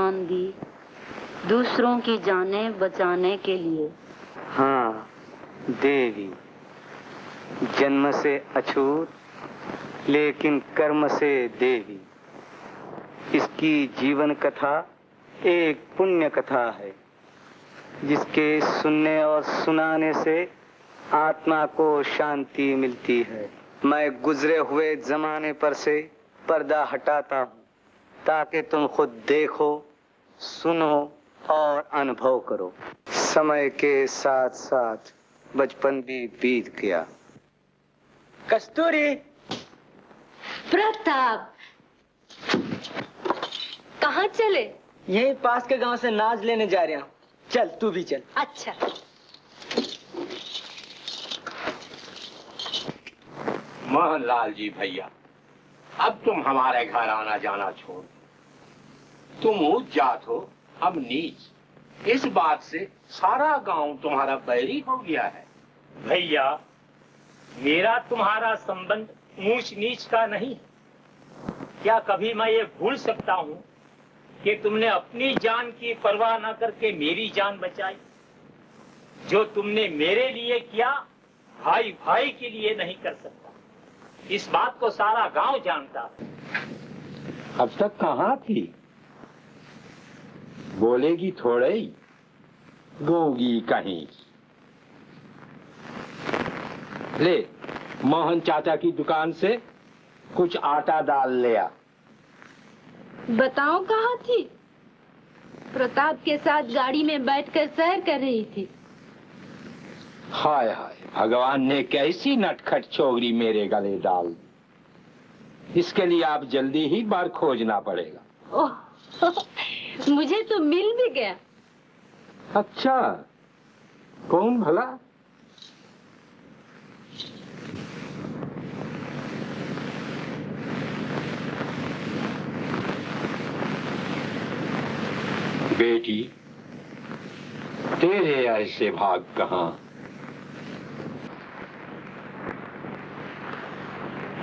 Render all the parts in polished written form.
जान दी दूसरों की जानें बचाने के लिए। हाँ देवी, जन्म से अछूत लेकिन कर्म से देवी। इसकी जीवन कथा एक पुण्य कथा है, जिसके सुनने और सुनाने से आत्मा को शांति मिलती है। मैं गुजरे हुए जमाने पर से पर्दा हटाता हूँ ताकि तुम खुद देखो, सुनो और अनुभव करो। समय के साथ साथ बचपन भी बीत गया। कस्तूरी। प्रताप, कहाँ चले? यहीं पास के गांव से नाज लेने जा रहा हूँ। चल तू भी चल। अच्छा। मोहनलाल जी भैया, अब तुम हमारे घर आना जाना छोड़। तुम ऊंच जात हो, हम नीच। इस बात से सारा गांव तुम्हारा बैरी हो गया है। भैया, मेरा तुम्हारा संबंध ऊंच नीच का नहीं। क्या कभी मैं ये भूल सकता हूँ कि तुमने अपनी जान की परवाह न करके मेरी जान बचाई? जो तुमने मेरे लिए किया, भाई भाई के लिए नहीं कर सकता। इस बात को सारा गांव जानता है। अब तक कहाँ थी? बोलेगी थोड़े ही, गूंगी कहीं। ले, मोहन चाचा की दुकान से कुछ आटा दाल ले आ। बताओ कहाँ थी? प्रताप के साथ गाड़ी में बैठकर सैर कर रही थी। हाय हाय, भगवान ने कैसी नटखट छोकरी मेरे गले डाल। इसके लिए आप जल्दी ही बार खोजना पड़ेगा। ओह, मुझे तो मिल भी गया। अच्छा, कौन भला? बेटी, तेरे ऐसे भाग कहाँ?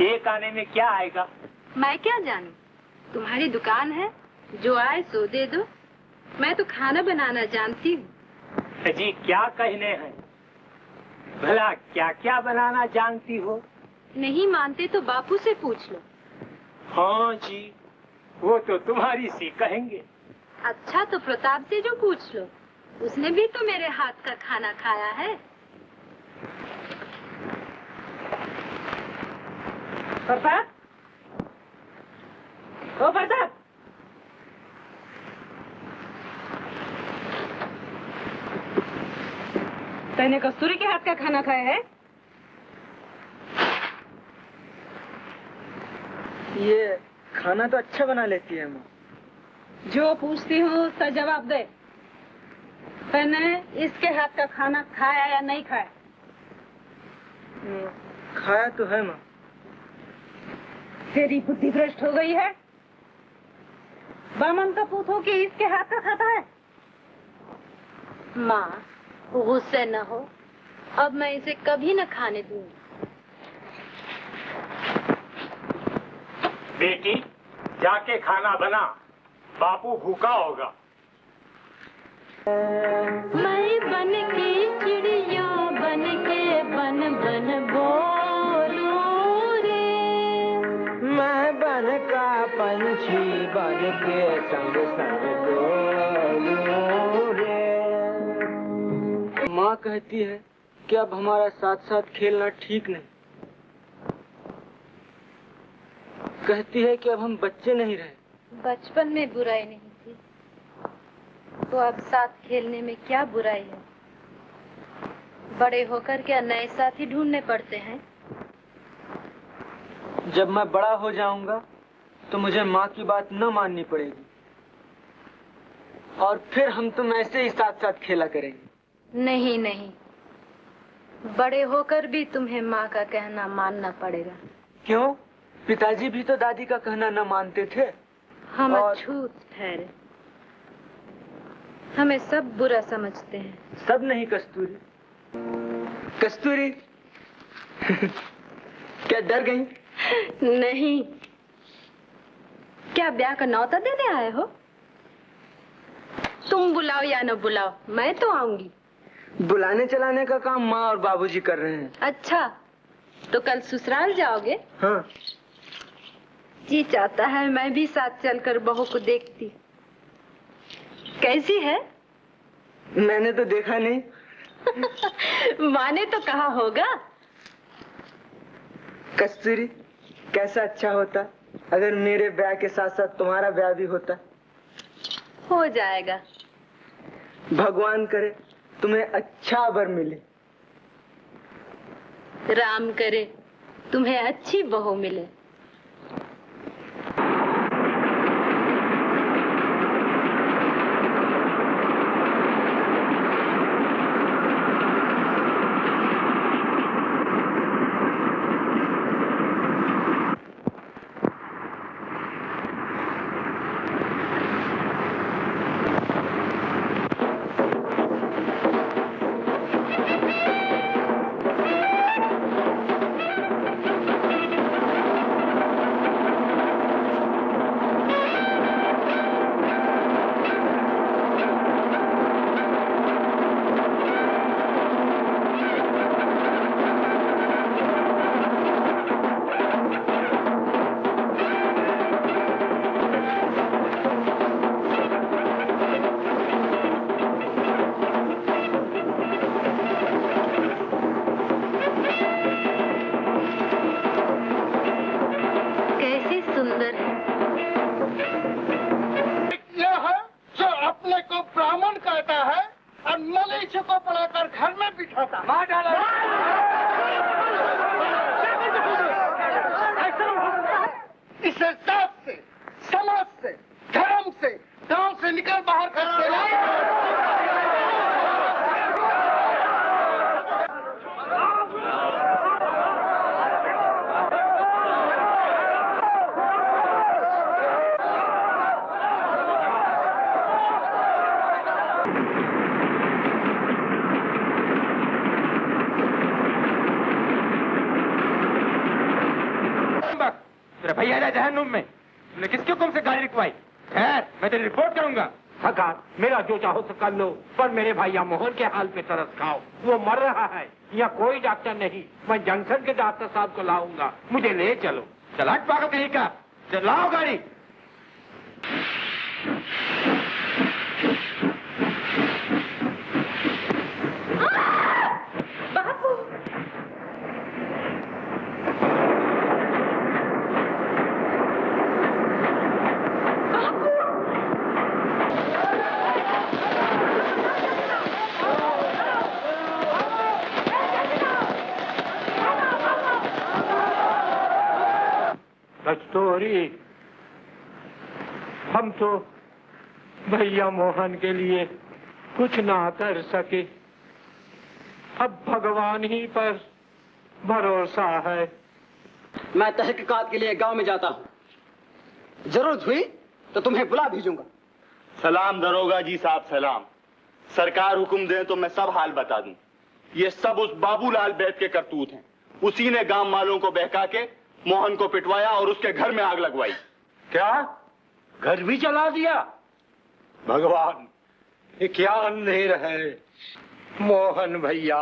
एक आने में क्या आएगा? मैं क्या जानूं? तुम्हारी दुकान है, जो आए सो दे दो। मैं तो खाना बनाना जानती हूँ। जी क्या कहने हैं? भला क्या क्या बनाना जानती हो? नहीं मानते तो बापू से पूछ लो। हाँ जी, वो तो तुम्हारी सी कहेंगे। अच्छा तो प्रताप से जो पूछ लो, उसने भी तो मेरे हाथ का खाना खाया है। प्रताप, ओ प्रताप, तैने कस्तूरी के हाथ का खाना खाया है? ये खाना तो अच्छा बना लेती है माँ। जो पूछती हूँ उसका जवाब दे। तैने इसके हाथ का खाना खाया या नहीं खाया? खाया तो है माँ। तेरी बुद्धि भ्रष्ट हो गई है। बामन का पूत हो कि इसके हाथ का खाता है? माँ, गुस्से न हो, अब मैं इसे कभी न खाने दूंगी। बेटी, जाके खाना बना, बापू भूखा होगा। मैं बन के चिड़िया बन के बन बन बोलूं रे। मैं बन का पंछी बन के संग संग बोलूं रे। माँ कहती है कि अब हमारा साथ साथ खेलना ठीक नहीं। कहती है कि अब हम बच्चे नहीं रहे। बचपन में बुराई नहीं थी, तो अब साथ खेलने में क्या बुराई है? बड़े होकर क्या नए साथी ढूंढने पड़ते हैं? जब मैं बड़ा हो जाऊंगा तो मुझे माँ की बात न माननी पड़ेगी और फिर हम तुम ऐसे ही साथ साथ खेला करेंगे। नहीं नहीं, बड़े होकर भी तुम्हें माँ का कहना मानना पड़ेगा। क्यों? पिताजी भी तो दादी का कहना न मानते थे। हम अछूत ठहरे, हमें सब बुरा समझते हैं। सब नहीं कस्तूरी। कस्तूरी क्या डर गई? नहीं। क्या ब्याह का न्योता देने आए हो? तुम बुलाओ या न बुलाओ, मैं तो आऊंगी। बुलाने चलाने का काम माँ और बाबूजी कर रहे हैं। अच्छा, तो कल ससुराल जाओगे? हाँ। जी चाहता है मैं भी साथ चलकर बहू को देखती। कैसी है? मैंने तो देखा नहीं। माँ ने तो कहा होगा। कस्तूरी, कैसा अच्छा होता अगर मेरे ब्याह के साथ साथ तुम्हारा ब्याह भी होता। हो जाएगा। भगवान करे तुम्हें अच्छा वर मिले। राम करे तुम्हें अच्छी बहू मिले। जहन्नुम में तुमने किसके हुक्म से गाड़ी रुकवाई? खैर, मैं तेरी रिपोर्ट करूंगा। सरकार, मेरा जो चाहो सो कर लो, पर मेरे भैया मोहन के हाल पे तरस खाओ। वो मर रहा है, यहाँ कोई डॉक्टर नहीं। मैं जंक्शन के डॉक्टर साहब को लाऊंगा, मुझे ले चलो। चला पागल कहीं का, चलाओ गाड़ी। कस्तूरी, हम तो भैया मोहन के लिए कुछ ना कर सके, अब भगवान ही पर भरोसा है। मैं तहकीकात के लिए गांव में जाता हूँ, जरूरत हुई तो तुम्हें बुला भेजूंगा। सलाम दरोगा जी साहब, सलाम। सरकार हुक्म दे तो मैं सब हाल बता दूं। ये सब उस बाबूलाल बैद के करतूत हैं। उसी ने गांव वालों को बहका के मोहन को पिटवाया और उसके घर में आग लगवाई। क्या घर भी जला दिया? भगवान, ये क्या अंधेर है। मोहन भैया,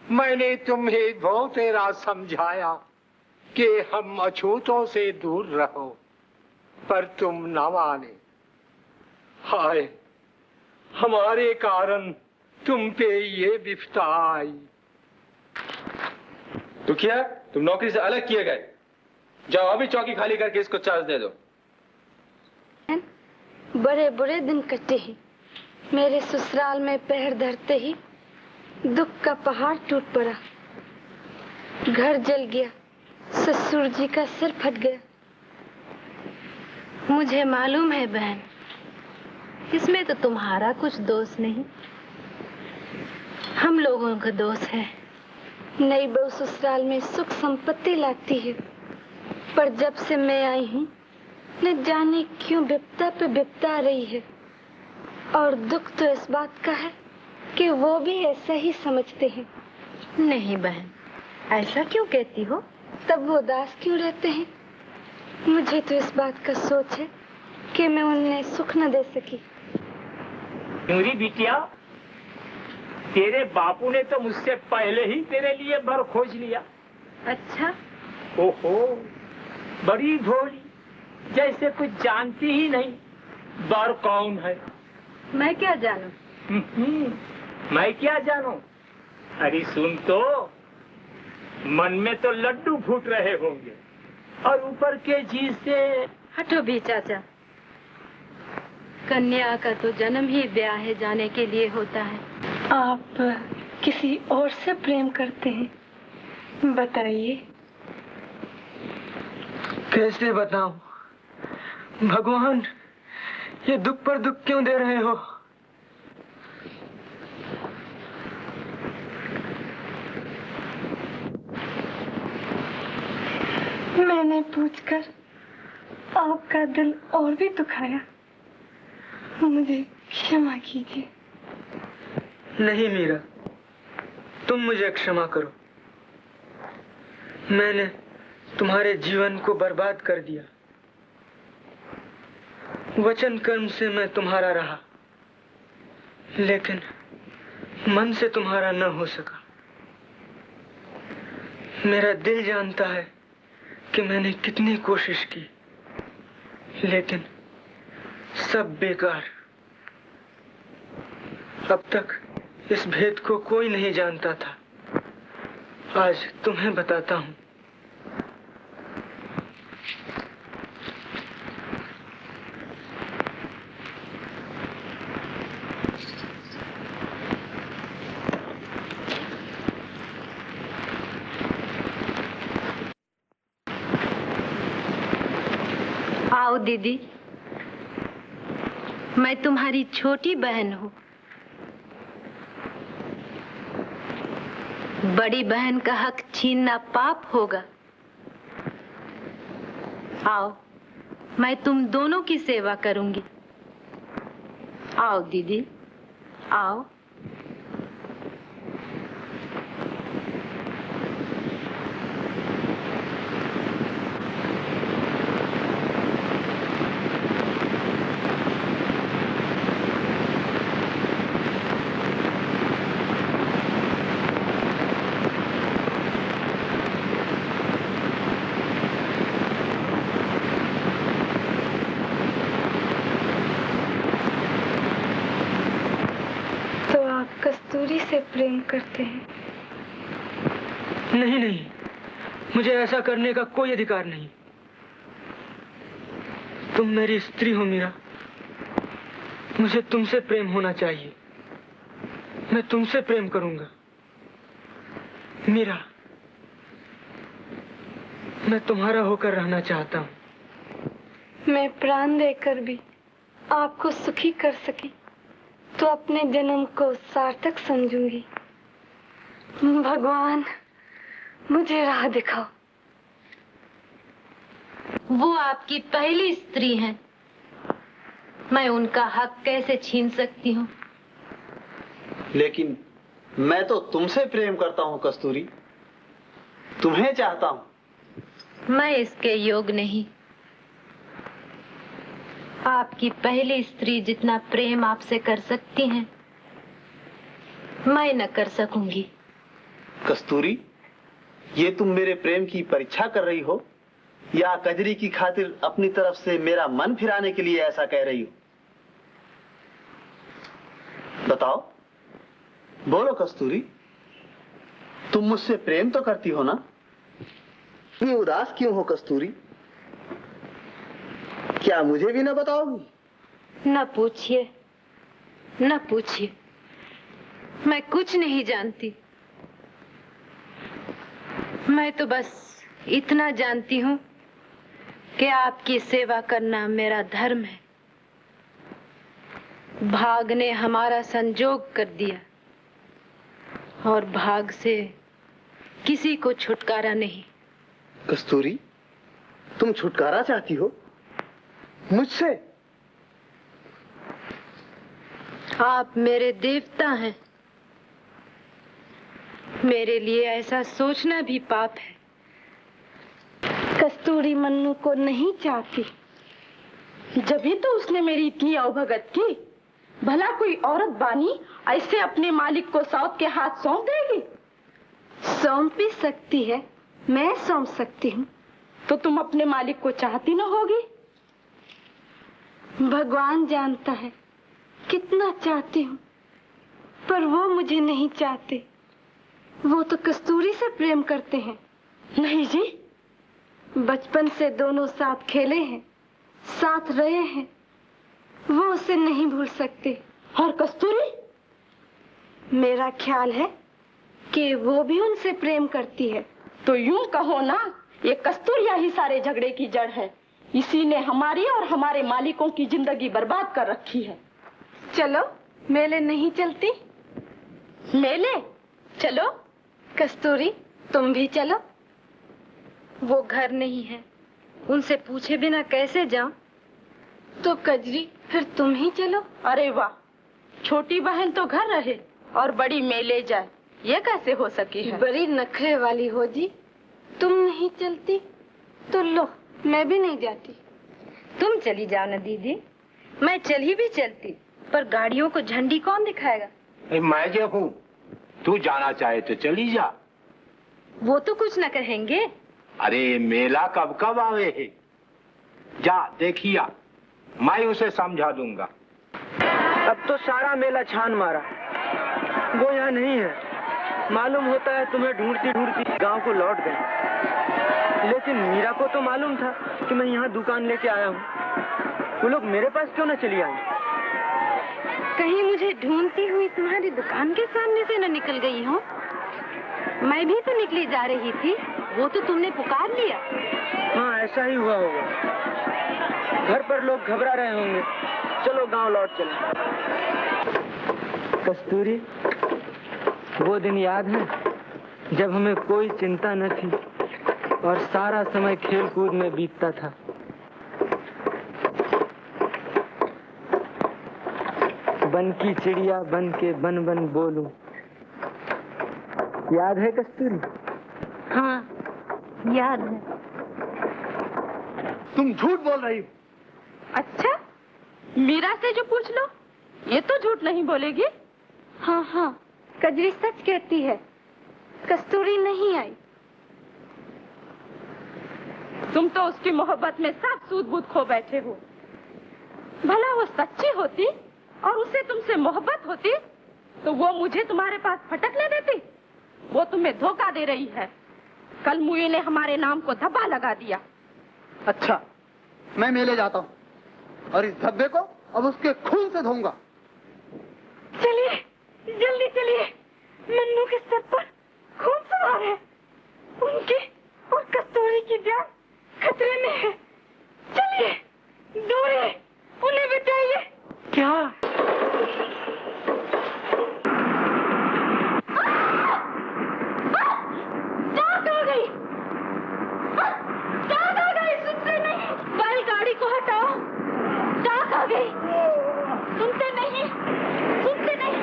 मैंने तुम्हें बहुत तेरा समझाया कि हम अछूतों से दूर रहो, पर तुम न माने। हाय, हमारे कारण तुम पे ये विपदा आई। दुखिया, तुम नौकरी से अलग किए गए। जाओ अभी चौकी खाली करके इसको चार्ज दे दो। बड़े बुरे दिन कटे ही। मेरे ससुराल में पैर धरते ही दुख का पहाड़ टूट पड़ा। घर जल गया, ससुर जी का सिर फट गया। मुझे मालूम है बहन, इसमें तो तुम्हारा कुछ दोष नहीं, हम लोगों का दोष है। नई बहू ससुराल में सुख संपत्ति लाती है, पर जब से मैं आई हूँ न जाने क्यों विपदा पे विपदा आ रही है। और दुख तो इस बात का है कि वो भी ऐसा ही समझते हैं। नहीं बहन, ऐसा क्यों कहती हो? तब वो उदास क्यों रहते हैं? मुझे तो इस बात का सोच है कि मैं उन्हें सुख न दे सकी। मेरी बिटिया, तेरे बापू ने तो मुझसे पहले ही तेरे लिए बर खोज लिया। अच्छा? ओहो, बड़ी भोली, जैसे कुछ जानती ही नहीं। बर कौन है? मैं क्या जानूं? मैं क्या जानूं? अरे सुन तो, मन में तो लड्डू फूट रहे होंगे और ऊपर के जी से। हटो भी चाचा, कन्या का तो जन्म ही ब्याहे जाने के लिए होता है। आप किसी और से प्रेम करते हैं? बताइए। कैसे बताऊं? भगवान, ये दुख पर दुख क्यों दे रहे हो? मैंने पूछकर आपका दिल और भी दुखाया, मुझे क्षमा कीजिए। नहीं मीरा, तुम मुझे क्षमा करो। मैंने तुम्हारे जीवन को बर्बाद कर दिया। वचन कर्म से मैं तुम्हारा रहा, लेकिन मन से तुम्हारा न हो सका। मेरा दिल जानता है कि मैंने कितनी कोशिश की, लेकिन सब बेकार। अब तक इस भेद को कोई नहीं जानता था, आज तुम्हें बताता हूँ। आओ दीदी, मैं तुम्हारी छोटी बहन हूँ। बड़ी बहन का हक छीनना पाप होगा। आओ, मैं तुम दोनों की सेवा करूंगी। आओ दीदी, आओ। कस्तूरी से प्रेम करते हैं? नहीं नहीं, मुझे ऐसा करने का कोई अधिकार नहीं। तुम मेरी स्त्री हो मीरा, मुझे तुमसे प्रेम होना चाहिए। मैं तुमसे प्रेम करूंगा। मीरा, मैं तुम्हारा होकर रहना चाहता हूँ। मैं प्राण देकर भी आपको सुखी कर सकी तो अपने जन्म को सार्थक समझूंगी। भगवान, मुझे राह दिखाओ। वो आपकी पहली स्त्री हैं, मैं उनका हक कैसे छीन सकती हूँ? लेकिन मैं तो तुमसे प्रेम करता हूँ कस्तूरी, तुम्हें चाहता हूँ। मैं इसके योग नहीं। आपकी पहली स्त्री जितना प्रेम आपसे कर सकती हैं, मैं न कर सकूंगी। कस्तूरी, ये तुम मेरे प्रेम की परीक्षा कर रही हो या कजरी की खातिर अपनी तरफ से मेरा मन फिराने के लिए ऐसा कह रही हो? बताओ, बोलो कस्तूरी, तुम मुझसे प्रेम तो करती हो ना? इतनी उदास क्यों हो कस्तूरी? क्या मुझे भी ना बताओगी? न पूछिए, न पूछिए, मैं कुछ नहीं जानती। मैं तो बस इतना जानती हूँ कि आपकी सेवा करना मेरा धर्म है। भाग ने हमारा संजोग कर दिया और भाग से किसी को छुटकारा नहीं। कस्तूरी, तुम छुटकारा चाहती हो मुझसे? आप मेरे देवता हैं, मेरे लिए ऐसा सोचना भी पाप है। कस्तूरी मन्नू को नहीं चाहती, जब ही तो उसने मेरी इतनी अवभगत की। भला कोई औरत बानी ऐसे अपने मालिक को सौत के हाथ सौंप देगी? सौंप भी सकती है, मैं सौंप सकती हूँ। तो तुम अपने मालिक को चाहती न होगी? भगवान जानता है कितना चाहती हूँ, पर वो मुझे नहीं चाहते। वो तो कस्तूरी से प्रेम करते हैं। नहीं जी, बचपन से दोनों साथ खेले हैं, साथ रहे हैं, वो उसे नहीं भूल सकते। और कस्तूरी? मेरा ख्याल है कि वो भी उनसे प्रेम करती है। तो यूं कहो ना, ये कस्तूरिया ही सारे झगड़े की जड़ है। इसी ने हमारी और हमारे मालिकों की जिंदगी बर्बाद कर रखी है। चलो मेले नहीं चलती? मेले? चलो। कस्तूरी तुम भी चलो। वो घर नहीं है, उनसे पूछे बिना कैसे जाऊं? तो कजरी फिर तुम ही चलो। अरे वाह, छोटी बहन तो घर रहे और बड़ी मेले जाए, ये कैसे हो सकी है? बड़ी नखरे वाली हो जी। तुम नहीं चलती तो लो, मैं भी नहीं जाती। तुम चली जाओ ना दीदी, मैं चली भी चलती, पर गाड़ियों को झंडी कौन दिखाएगा? मैं जो हूँ, तू जाना चाहे तो चली जा। वो तो कुछ न कहेंगे। अरे मेला कब कब आवे है, जा देखिया, मैं उसे समझा दूंगा। अब तो सारा मेला छान मारा, वो यहाँ नहीं है। मालूम होता है तुम्हें ढूंढती ढूंढती गांव को लौट गए। लेकिन मीरा को तो मालूम था कि मैं यहाँ दुकान लेके आया हूँ। वो लोग मेरे पास क्यों न चली आई? कहीं मुझे ढूंढती हुई तुम्हारी दुकान के सामने से न निकल गई हो? मैं भी तो निकली जा रही थी, वो तो तुमने पुकार लिया। हाँ, ऐसा ही हुआ होगा। घर पर लोग घबरा रहे होंगे। चलो गांव लौट चले। कस्तूरी, वो दिन याद है जब हमें कोई चिंता न थी और सारा समय खेल कूद में बीतता था। बन की चिड़िया बन के बन बन बोलूं, याद है कस्तूरी? हाँ याद है। तुम झूठ बोल रही हो। अच्छा, मीरा से जो पूछ लो, ये तो झूठ नहीं बोलेगी। हाँ हाँ, कजरी सच कहती है, कस्तूरी नहीं आई। तुम तो उसकी मोहब्बत में सब सूद बूद खो बैठे हो। भला वो सच्ची होती और उसे तुमसे मोहब्बत होती तो वो मुझे तुम्हारे पास फटकने देती? वो तुम्हें धोखा दे रही है। कल मुई ने हमारे नाम को धब्बा लगा दिया। अच्छा, मैं मेले जाता हूँ और इस धब्बे को अब उसके खून से धोऊंगा। चलिए जल्दी चलिए, मन्नू के सर पर खून सवार है, उनकी और कस्तूरी की जान खतरे में है। चलिए दौड़िए, उन्हें बचाइए। क्या? बैलगाड़ी को हटाओ, डाक आ गई। सुनते नहीं, सुनते नहीं।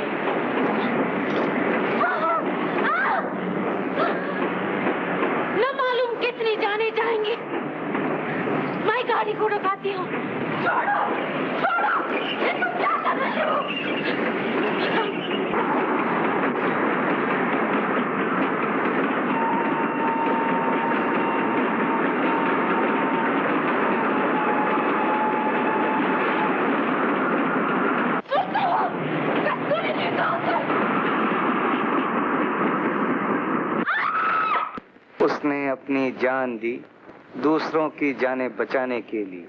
न मालूम कितनी जाने जाएंगी। मैं गाड़ी को रुकाती हूँ। छोड़ो, छोड़ो, ये तुम क्या कर रहे हो? उसने अपनी जान दी दूसरों की जानें बचाने के लिए।